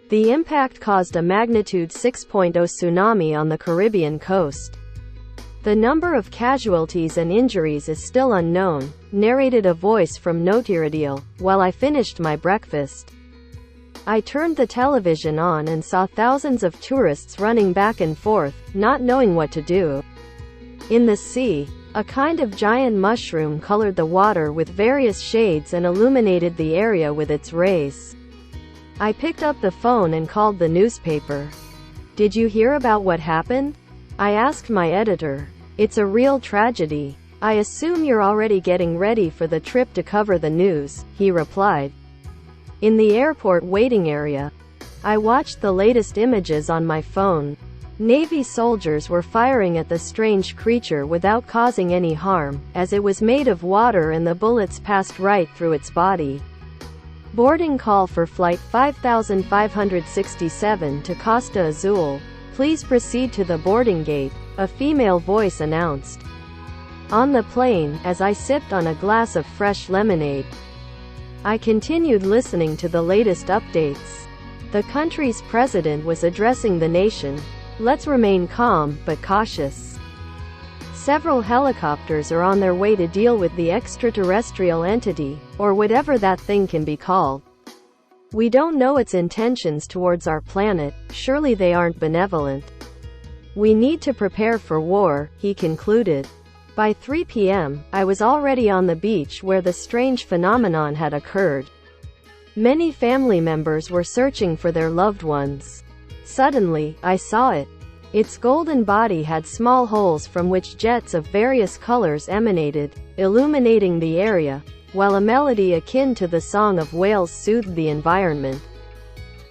The impact caused a magnitude 6.0 tsunami on the Caribbean coast. The number of casualties and injuries is still unknown, narrated a voice from Notiradil, while I finished my breakfast. I turned the television on and saw thousands of tourists running back and forth, not knowing what to do. In the sea, a kind of giant mushroom colored the water with various shades and illuminated the area with its rays. I picked up the phone and called the newspaper. "Did you hear about what happened?" I asked my editor. "It's a real tragedy. I assume you're already getting ready for the trip to cover the news," he replied. In the airport waiting area, I watched the latest images on my phone. Navy soldiers were firing at the strange creature without causing any harm, as it was made of water and the bullets passed right through its body. Boarding call for flight 5567 to Costa Azul. Please proceed to the boarding gate, a female voice announced. On the plane, as I sipped on a glass of fresh lemonade, I continued listening to the latest updates. The country's president was addressing the nation. Let's remain calm, but cautious. Several helicopters are on their way to deal with the extraterrestrial entity, or whatever that thing can be called. We don't know its intentions towards our planet, surely they aren't benevolent. We need to prepare for war, he concluded. By 3 p.m., I was already on the beach where the strange phenomenon had occurred. Many family members were searching for their loved ones. Suddenly, I saw it. Its golden body had small holes from which jets of various colors emanated, illuminating the area, while a melody akin to the Song of Whales soothed the environment.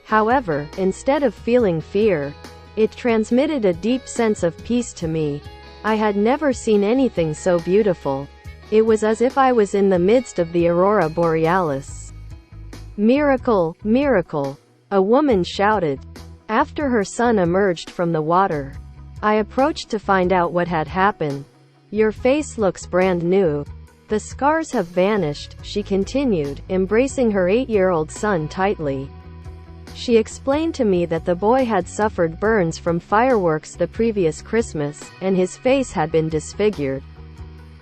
However, instead of feeling fear, it transmitted a deep sense of peace to me. I had never seen anything so beautiful. It was as if I was in the midst of the aurora borealis. "Miracle, miracle!" a woman shouted, after her son emerged from the water. I approached to find out what had happened. "Your face looks brand new. The scars have vanished," she continued, embracing her 8-year-old son tightly. She explained to me that the boy had suffered burns from fireworks the previous Christmas, and his face had been disfigured.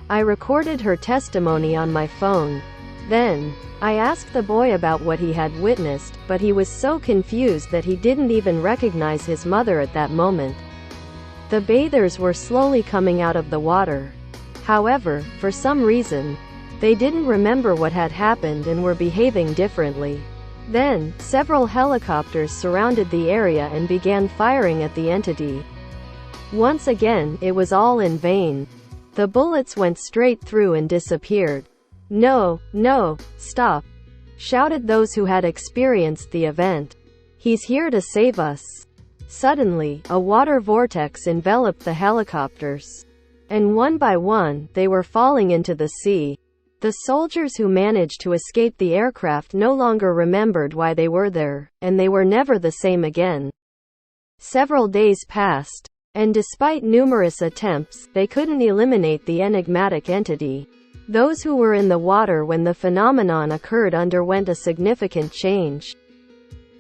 I recorded her testimony on my phone. Then, I asked the boy about what he had witnessed, but he was so confused that he didn't even recognize his mother at that moment. The bathers were slowly coming out of the water. However, for some reason, they didn't remember what had happened and were behaving differently. Then, several helicopters surrounded the area and began firing at the entity. Once again, it was all in vain. The bullets went straight through and disappeared. "No, no, stop!" shouted those who had experienced the event. "He's here to save us." Suddenly, a water vortex enveloped the helicopters. And one by one, they were falling into the sea. The soldiers who managed to escape the aircraft no longer remembered why they were there, and they were never the same again. Several days passed, and despite numerous attempts, they couldn't eliminate the enigmatic entity. Those who were in the water when the phenomenon occurred underwent a significant change.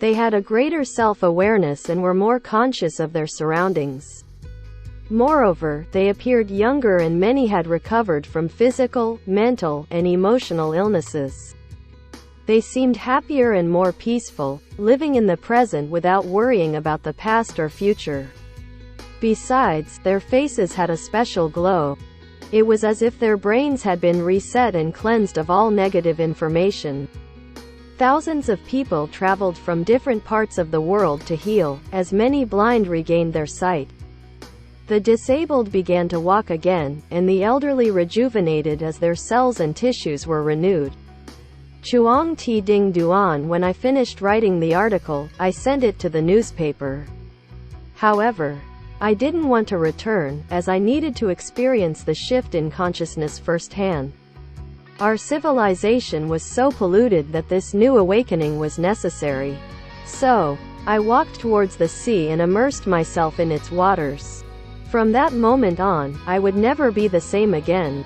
They had a greater self-awareness and were more conscious of their surroundings. Moreover, they appeared younger and many had recovered from physical, mental, and emotional illnesses. They seemed happier and more peaceful, living in the present without worrying about the past or future. Besides, their faces had a special glow. It was as if their brains had been reset and cleansed of all negative information. Thousands of people traveled from different parts of the world to heal, as many blind regained their sight. The disabled began to walk again, and the elderly rejuvenated as their cells and tissues were renewed. Chuang Ti Ding Duan. When I finished writing the article, I sent it to the newspaper. However, I didn't want to return, as I needed to experience the shift in consciousness firsthand. Our civilization was so polluted that this new awakening was necessary. So, I walked towards the sea and immersed myself in its waters. From that moment on, I would never be the same again.